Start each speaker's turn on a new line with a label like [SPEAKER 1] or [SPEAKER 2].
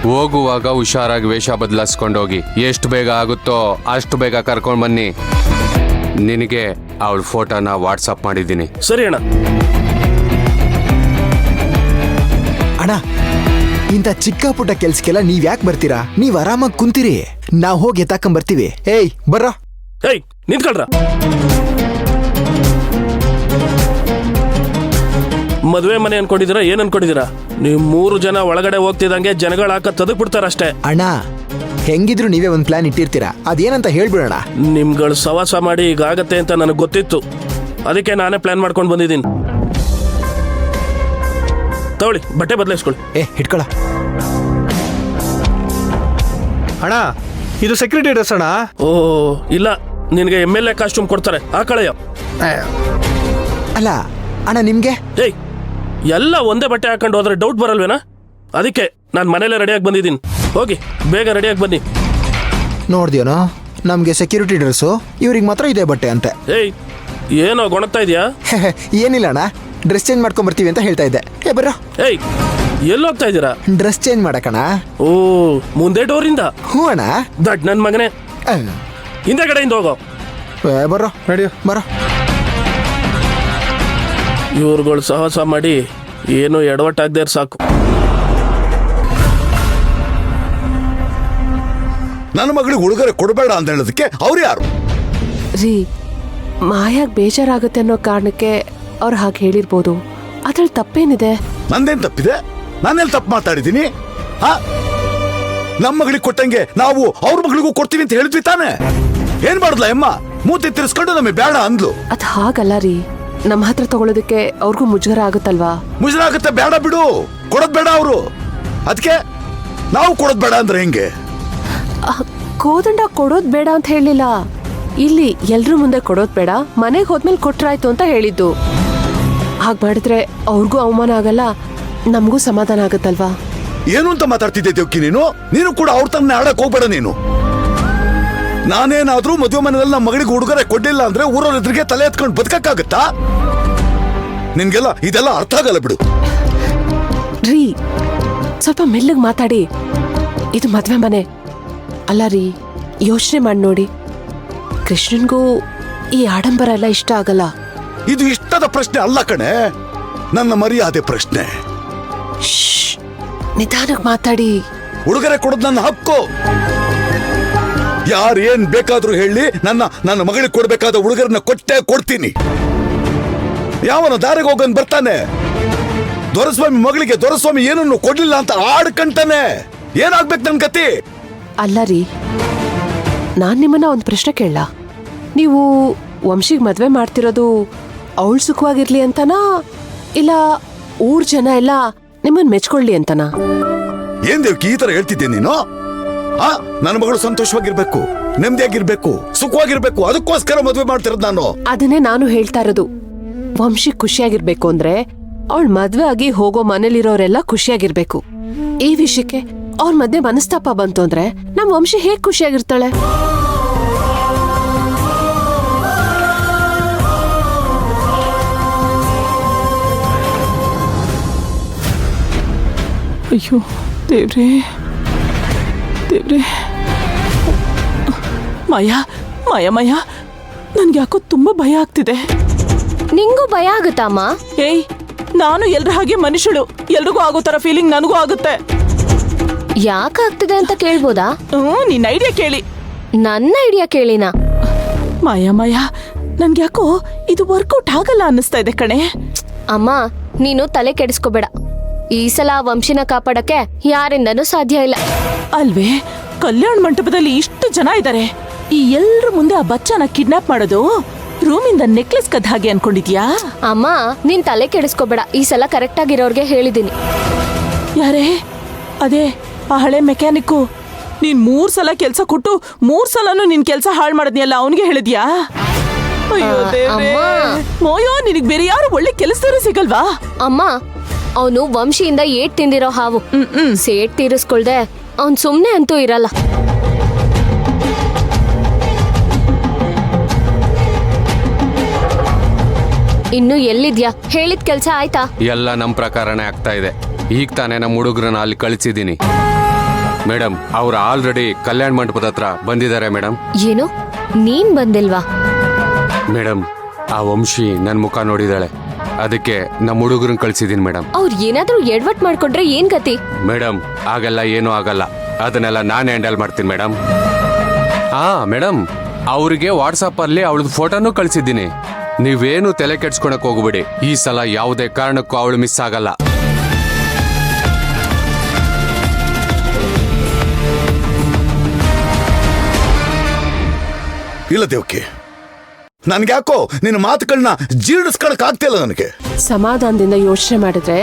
[SPEAKER 1] ಹೋಗುವಾಗ ಹುಷಾರಾಗಿ ವೇಷ ಬದಲಾಯಿಸ್ಕೊಂಡೋಗಿ ಎಷ್ಟು ಬೇಗ ಆಗುತ್ತೋ ಅಷ್ಟು ಬೇಗ ಕರ್ಕೊಂಡು ಬನ್ನಿ. ನಿನಗೆ ಅವಳ ಫೋಟೋನ ವಾಟ್ಸಪ್ ಮಾಡಿದ್ದೀನಿ.
[SPEAKER 2] ಸರಿ ಅಣ್ಣ.
[SPEAKER 3] ಅಣ್ಣ, ಇಂಥ ಚಿಕ್ಕ ಪುಟ್ಟ ಕೆಲ್ಸಕ್ಕೆಲ್ಲ ನೀವ್ ಯಾಕೆ ಬರ್ತೀರಾ? ನೀವ್ ಆರಾಮಾಗಿ ಕುಂತೀರಿ, ನಾವ್ ಹೋಗಿ ಎತ್ತಾಕೊಂಡ್ ಬರ್ತೀವಿ. ಏಯ್ ಬರ್ರ.
[SPEAKER 2] ಏಯ್ ನಿಂತ್ಕೊಳ್ರ. ಮದುವೆ ಮನೆ ಅನ್ಕೊಂಡಿದ್ದೀರಾ? ಏನ್ ಅನ್ಕೊಂಡಿದ್ದೀರಾ? ನೀವು 3 ಜನ ಒಳಗಡೆ ಹೋಗ್ತಿದಂಗೆ ಜನಗಳ ಹಾಕ ತದಕ್ ಬಿಡ್ತಾರಷ್ಟೇ.
[SPEAKER 3] ಅಣ್ಣ, ಹೆಂಗಿದ್ರು ನೀವೇ ಒಂದ್ ಪ್ಲಾನ್ ಇಟ್ಟಿರ್ತೀರಾ, ಅದೇನಂತ ಹೇಳ್ಬಿಡೋಣ.
[SPEAKER 2] ನಿಮ್ಗಳು ಸವಾಸ ಮಾಡಿ ಈಗ ಆಗತ್ತೆ ಅಂತ ನನಗೆ ಗೊತ್ತಿತ್ತು, ಅದಕ್ಕೆ ನಾನೇ ಪ್ಲಾನ್ ಮಾಡ್ಕೊಂಡು ಬಂದಿದ್ದೀನಿ. ತಗೊಳ್ಳಿ, ಬಟ್ಟೆ ಬದಲಾಯಿಸ್ಕೊಳ್ಳಿ.
[SPEAKER 3] ಹಿಡ್ಕೊಳ.
[SPEAKER 4] ಅಣ್ಣ, ಇದು ಸೆಕ್ಯೂರಿಟಿ ಡ್ರೆಸ್ ಅಣ್ಣ.
[SPEAKER 2] ಓ ಇಲ್ಲ, ನಿನಗೆ MLA ಕಾಸ್ಟ್ಯೂಮ್ ಕೊಡ್ತಾರೆ, ಆ ಕಳೆಯೋ.
[SPEAKER 3] ಅಲ್ಲ ಅಣ್ಣ, ನಿಮ್ಗೆ
[SPEAKER 2] ಏಯ್ ಎಲ್ಲ ಒಂದೇ ಬಟ್ಟೆ ಹಾಕೊಂಡು ಹೋದ್ರೆ ಡೌಟ್ ಬರಲ್ವೇನಾ? ಅದಕ್ಕೆ ನಾನು ಮನೇಲೆ ರೆಡಿಯಾಗಿ ಬಂದಿದ್ದೀನಿ. ಹೋಗಿ ಬೇಗ ರೆಡಿಯಾಗಿ ಬನ್ನಿ.
[SPEAKER 3] ನೋಡ್ದ್ಯೋನೋ, ನಮ್ಗೆ ಸೆಕ್ಯೂರಿಟಿ ಡ್ರೆಸ್ಸು, ಇವ್ರಿಗೆ ಮಾತ್ರ ಇದೇ ಬಟ್ಟೆ ಅಂತೆ.
[SPEAKER 2] ಏಯ್ ಏನೋ ಗೊಣಗ್ತಾ ಇದೆಯಾ?
[SPEAKER 3] ಏನಿಲ್ಲ ಅಣ್ಣ, ಡ್ರೆಸ್ ಚೇಂಜ್ ಮಾಡ್ಕೊಂಡ್ ಬರ್ತೀವಿ ಅಂತ ಹೇಳ್ತಾ ಇದ್ದೆ. ಬರ್ರೋ.
[SPEAKER 2] ಏಯ್ ಎಲ್ಲಿ ಹೋಗ್ತಾ ಇದ್ದೀರಾ?
[SPEAKER 3] Dress change ಮಾಡಕಣ.
[SPEAKER 2] ಓ ಮುಂದೆ ಡೋರಿಂದ?
[SPEAKER 3] ಹ್ಞೂ ಅಣ್ಣ.
[SPEAKER 2] ದಟ್ ನನ್ನ ಮಗನೇ, ಹಿಂದೆ ಕಡೆಯಿಂದ ಹೋಗೋ.
[SPEAKER 3] ಬರ್ರೋ,
[SPEAKER 4] ನಡಿಯೋ
[SPEAKER 3] ಬರೋ.
[SPEAKER 2] ಇವ್ರುಗಳು ಸಾಹಸ ಮಾಡಿ ಏನು ಎಡವಟ್ಟಾಗದೇ ಸಾಕು.
[SPEAKER 5] ನನ್ನ ಮಗಳಿಗೆ ಉಡುಗೊರೆ ಕೊಡಬೇಡ ಅಂತ ಹೇಳೋದಕ್ಕೆ ಅವ್ರು ಯಾರು?
[SPEAKER 6] ರೀ, ಮಾಯಾಗ್ ಬೇಜಾರಾಗುತ್ತೆ ಅನ್ನೋ ಕಾರಣಕ್ಕೆ ಅವ್ರು ಹಾಗೆ ಹೇಳಿರ್ಬೋದು. ಅದ್ರಲ್ಲಿ ತಪ್ಪೇನಿದೆ?
[SPEAKER 5] ನಂದೇನ್ ತಪ್ಪಿದೆ? ನಾನೆಲ್ಲಿ ತಪ್ಪು ಮಾತಾಡಿದ್ದೀನಿ? ನಮ್ಮ ಮಗಳಿಗೆ ಕೊಟ್ಟಂಗೆ ನಾವು ಅವ್ರ ಮಗಳಿಗೂ ಕೊಡ್ತೀವಿ ಅಂತ ಹೇಳಿದ್ವಿ ತಾನೆ. ಏನ್ ಮಾಡುದ್ಲ ಅಮ್ಮ? ಮೂತಿ ತಿರ್ಸ್ಕೊಂಡು ನಮಗೆ ಬೇಡ ಅಂದ್ಲು.
[SPEAKER 6] ಅದ್ ಹಾಗಲ್ಲ ರೀ, ನಮ್ಮ ಹತ್ರ ತಗೊಳ್ಳೋದಕ್ಕೆ ಅವ್ರಿಗೂ ಮುಜುಗರ ಆಗುತ್ತಲ್ವಾ?
[SPEAKER 5] ಮುಜುಗರ ಆಗುತ್ತೆ, ಬೇಡ ಬಿಡು, ಕೊಡೋದ್ ಬೇಡ ಅವರು. ಅದಕ್ಕೆ ನಾವು ಕೊಡೋದ್ ಬೇಡ ಅಂದ್ರೆ ಹೆಂಗೆ?
[SPEAKER 6] ಕೋದಂಡ ಕೊಡೋದ್ ಬೇಡ ಅಂತ ಹೇಳಿಲ್ಲ, ಇಲ್ಲಿ ಎಲ್ರೂ ಮುಂದೆ ಕೊಡೋದ್ ಬೇಡ, ಮನೆಗೆ ಹೋದ್ಮೇಲೆ ಕೊಟ್ರಾಯ್ತು ಅಂತ ಹೇಳಿದ್ದು. ಹಾಗೆ ಮಾಡಿದ್ರೆ ಅವ್ರಿಗೂ ಅವಮಾನ ಆಗಲ್ಲ, ನಮಗೂ ಸಮಾಧಾನ ಆಗುತ್ತಲ್ವಾ?
[SPEAKER 5] ಏನು ಅಂತ ಮಾತಾಡ್ತಿದ್ದೆ ದೇವ್ಕಿ ನೀನು? ನೀನು ಕೂಡ ಅವ್ರ ತನ್ನ ಆಡಕ್ ಹೋಗ್ಬೇಡ ನೀನು. ನಾನೇನಾದ್ರೂ ಮದುವೆ ಮನೆಯಲ್ಲಿ ನಮ್ಮ ಮಗಳಿಗೆ ಉಡುಗೊರೆ ಕೊಡ್ಲಿಲ್ಲ ಅಂದ್ರೆ ಊರವ್ರ ಎದುರಿಗೆ ತಲೆ ಎತ್ಕೊಂಡು ಬದುಕಕ್ಕಾಗತ್ತಾ? ನಿನ್ಗೆಲ್ಲ ಇದೆಲ್ಲ ಅರ್ಥ ಆಗಲ್ಲ ಬಿಡು.
[SPEAKER 6] ರೀ, ಸ್ವಲ್ಪ ಮೆಲ್ಲಗ್ ಮಾತಾಡಿ. ಇದು ಮದ್ವೆ ಮನೆ ಅಲ್ಲ ರೀ, ಯೋಚನೆ ಮಾಡಿ ನೋಡಿ. ಕೃಷ್ಣನ್ಗೂ ಈ ಆಡಂಬರ ಎಲ್ಲ ಇಷ್ಟ ಆಗಲ್ಲ.
[SPEAKER 5] ಇದು ಇಷ್ಟದ ಪ್ರಶ್ನೆ ಅಲ್ಲ ಕಣೆ, ನನ್ನ ಮರ್ಯಾದೆ ಪ್ರಶ್ನೆ.
[SPEAKER 6] ನಿಧಾನಕ್ಕೆ ಮಾತಾಡಿ.
[SPEAKER 5] ಉಡುಗೊರೆ ಕೊಡೋದು ನನ್ನ ಹಕ್ಕು. ಯಾರು ಏನ್ ಬೇಕಾದ್ರೂ ಹೇಳಿ, ನನ್ನ ಮಗಳಿಗೆ ಕೊಡ್ಬೇಕಾದ ಉಡುಗೊರೆನ ಕೊಟ್ಟೆ ಕೊಡ್ತೀನಿ. ಯಾವನ ದಾರಿಗೆ ಹೋಗನ್ ಬರ್ತಾನೆ, ದೊರೆಸ್ವಾಮಿ ಮಗಳಿಗೆ ದೊರೆಸ್ವಾಮಿ ಏನನ್ನು ಕೊಡ್ಲಿಲ್ಲ ಅಂತ ಆಡ್ಕಂತಾನೆ. ಏನಾಗ್ಬೇಕು ನನ್ ಗತಿ?
[SPEAKER 6] ಅಲ್ಲ ರೀ, ನಾನ್ ನಿಮ್ಮನ್ನ ಒಂದು ಪ್ರಶ್ನೆ ಕೇಳ. ನೀವು ವಂಶಿಗ್ ಮದ್ವೆ ಮಾಡ್ತಿರೋದು ಅವಳು ಸುಖವಾಗಿರ್ಲಿ ಅಂತನಾ, ಇಲ್ಲ ಊರ್ ಜನ ಎಲ್ಲ ನಿಮ್ಮನ್ ಮೆಚ್ಕೊಳ್ಳಿ ಅಂತನಾ?
[SPEAKER 5] ಏನ್ ದೇವ್ಕಿ ಈ ತರ ಹೇಳ್ತಿದ್ದೆ ನೀನು? ನನ್ನ ಮಗಳು ಸಂತೋಷವಾಗಿರ್ಬೇಕು, ನೆಮ್ಮದಿಯಾಗಿರ್ಬೇಕು, ಸುಖವಾಗಿರ್ಬೇಕು, ಅದಕ್ಕೋಸ್ಕರ ಮದುವೆ ಮಾಡ್ತಿರೋದು ನಾನು.
[SPEAKER 6] ಅದನ್ನೇ ನಾನು ಹೇಳ್ತಾ ಇರೋದು. ವಂಶಿ ಖುಷಿಯಾಗಿರ್ಬೇಕು ಅಂದ್ರೆ ಅವಳ ಮದ್ವೆ ಆಗಿ ಹೋಗೋ ಮನೇಲಿರೋರೆಲ್ಲ ಖುಷಿಯಾಗಿರ್ಬೇಕು. ಈ ವಿಷಯಕ್ಕೆ ಅವ್ರ ಮಧ್ಯೆ ಮನಸ್ತಾಪ ಬಂತು ಅಂದ್ರೆ ನಮ್ ವಂಶಿ ಹೇಗ್ ಖುಷಿಯಾಗಿರ್ತಾಳೆ?
[SPEAKER 7] ಅಯ್ಯೋ ದೇವ್ರೇ ದೇವ್ರೇ. ಮಾಯಾ ಮಾಯಾ ಮಾಯಾ, ನನ್ಗೆ ಯಾಕೋ ತುಂಬಾ ಭಯ ಆಗ್ತಿದೆ.
[SPEAKER 8] ನಿಂಗೂ ಭಯ ಆಗುತ್ತಮ್ಮ?
[SPEAKER 7] ಏಯ್, ನಾನು ಎಲ್ರ ಹಾಗೆ ಮನುಷ್ಯಳು, ಎಲ್ರಿಗೂ ಆಗೋ ತರ ಫೀಲಿಂಗ್ ನನಗೂ ಆಗುತ್ತೆ.
[SPEAKER 8] ಯಾಕಾಗ್ತಿದೆ ಅಂತ ಕೇಳ್ಬೋದಾ?
[SPEAKER 7] ನಿನ್ನ ಐಡಿಯಾ ಕೇಳಿ.
[SPEAKER 8] ನನ್ನ ಐಡಿಯಾ ಕೇಳಿನಾ?
[SPEAKER 7] ಮಾಯಾ ಮಾಯಾ, ನನ್ಗೆ ಯಾಕೋ ಇದು ವರ್ಕೌಟ್ ಆಗಲ್ಲ ಅನ್ನಿಸ್ತಾ ಇದೆ ಕಣೆ.
[SPEAKER 8] ಅಮ್ಮ, ನೀನು ತಲೆ ಕೆಡಿಸ್ಕೋಬೇಡ. ಈ ಸಲ ವಂಶಿನ ಕಾಪಾಡಕ್ಕೆ ಯಾರಿಂದನೂ ಸಾಧ್ಯ ಇಲ್ಲ.
[SPEAKER 7] ಅಲ್ವೇ, ಕಲ್ಯಾಣ ಮಂಟಪದಲ್ಲಿ ಇಷ್ಟು ಜನ ಇದ್ದಾರೆ, ಈ ಎಲ್ರ ಮುಂದೆ ಆ ಬಚ್ಚನ ಕಿಡ್ನಾಪ್ ಮಾಡೋದು ರೂಮಿಂದ ನೆಕ್ಲೆಸ್ ಕದ್ ಹಾಗೆ ಅನ್ಕೊಂಡಿದ್ಯಾ?
[SPEAKER 8] ಅಮ್ಮ, ನೀನ್ ತಲೆ ಕೆಡಿಸ್ಕೋಬೇಡ. ಈ ಸಲ ಕರೆಕ್ಟ್ ಆಗಿರೋರ್ಗೆ ಹೇಳಿದೀನಿ.
[SPEAKER 7] ಯಾರೇ? ಅದೇ ಆ ಹಳೆ ಮೆಕ್ಯಾನಿಕ್ಕು. ನೀನ್ 3 ಸಲ ಕೆಲ್ಸ ಕೊಟ್ಟು 3 ಸಲನೂ ನಿನ್ ಕೆಲ್ಸ ಹಾಳು ಮಾಡದ್ನಿಯಲ್ಲ, ಅವನಿಗೆ ಹೇಳಿದ್ಯಾ? ಅಯ್ಯೋ ದೇವ್ರೇ. ಮೋಯೋ, ನಿನಗ್ ಬೇರೆ ಯಾರು ಒಳ್ಳೆ ಕೆಲಸದವರು ಸಿಗಲ್ವಾ?
[SPEAKER 8] ಅಮ್ಮ, ಅವನು ವಂಶಿಯಿಂದ ಏಟ್ ತಿಂದಿರೋ ಹಾವು. ಸೇಟ್ ತೀರಿಸ್ಕೊಳ್ದೆ ಅವನ್ ಸುಮ್ನೆ ಅಂತೂ ಇರಲ್ಲ. ಇನ್ನು ಎಲ್ಲಿದ್ಯಾ? ಹೇಳಿದ ಕೆಲ್ಸ ಆಯ್ತಾ?
[SPEAKER 1] ಎಲ್ಲ ನಮ್ ಪ್ರಕಾರನೇ ಆಗ್ತಾ ಇದೆ. ಈಗ ತಾನೇ ನಮ್ಮ ಹುಡುಗರನ್ನ ಅಲ್ಲಿ ಕಳಿಸಿದೀನಿ. ಮೇಡಮ್ ಅವ್ರು ಆಲ್ರೆಡಿ ಕಲ್ಯಾಣ ಮಂಟಪದ ಹತ್ರ ಬಂದಿದ್ದಾರೆ ಮೇಡಮ್.
[SPEAKER 8] ಏನು ನೀನ್ ಬಂದಿಲ್ವಾ?
[SPEAKER 1] ಮೇಡಮ್ ಆ ವಂಶಿ ನನ್ನ ಮುಖ ನೋಡಿದಾಳೆ, ಅದಕ್ಕೆ ನಮ್ಮ ಹುಡುಗರನ್ನ ಕಳ್ಸಿದೀನಿ ಮೇಡಮ್.
[SPEAKER 8] ಅವ್ರು ಏನಾದ್ರೂ ಎಡವಟ್ ಮಾಡ್ಕೊಂಡ್ರೆ ಏನ್ ಗತಿ?
[SPEAKER 1] ಮೇಡಮ್ ಆಗಲ್ಲ, ಏನೂ ಆಗಲ್ಲ, ಅದನ್ನೆಲ್ಲ ನಾನು ಹ್ಯಾಂಡಲ್ ಮಾಡ್ತೀನಿ ಮೇಡಮ್. ಹಾ ಮೇಡಮ್, ಅವ್ರಿಗೆ ವಾಟ್ಸಪ್ ಅಲ್ಲಿ ಅವಳದ್ ಫೋಟೋನು ಕಳ್ಸಿದ್ದೀನಿ. ನೀವೇನು ತಲೆ ಕೆಡ್ಸ್ಕೊಳಕ್ ಹೋಗ್ಬಿಡಿ, ಈ ಸಲ ಯಾವುದೇ ಕಾರಣಕ್ಕೂ ಅವಳು ಮಿಸ್ ಆಗಲ್ಲ.
[SPEAKER 5] ಇಲ್ಲ ದೇವಕಿ, ನನ್ಗ್ಯಾಕೋ ನಿನ್ನ ಮಾತುಗಳನ್ನ ಜೀರ್ಣಿಸ್ಕೊಳಕ್ ಆಗ್ತಿಲ್ಲ ನನಗೆ.
[SPEAKER 6] ಸಮಾಧಾನದಿಂದ ಯೋಚನೆ ಮಾಡಿದ್ರೆ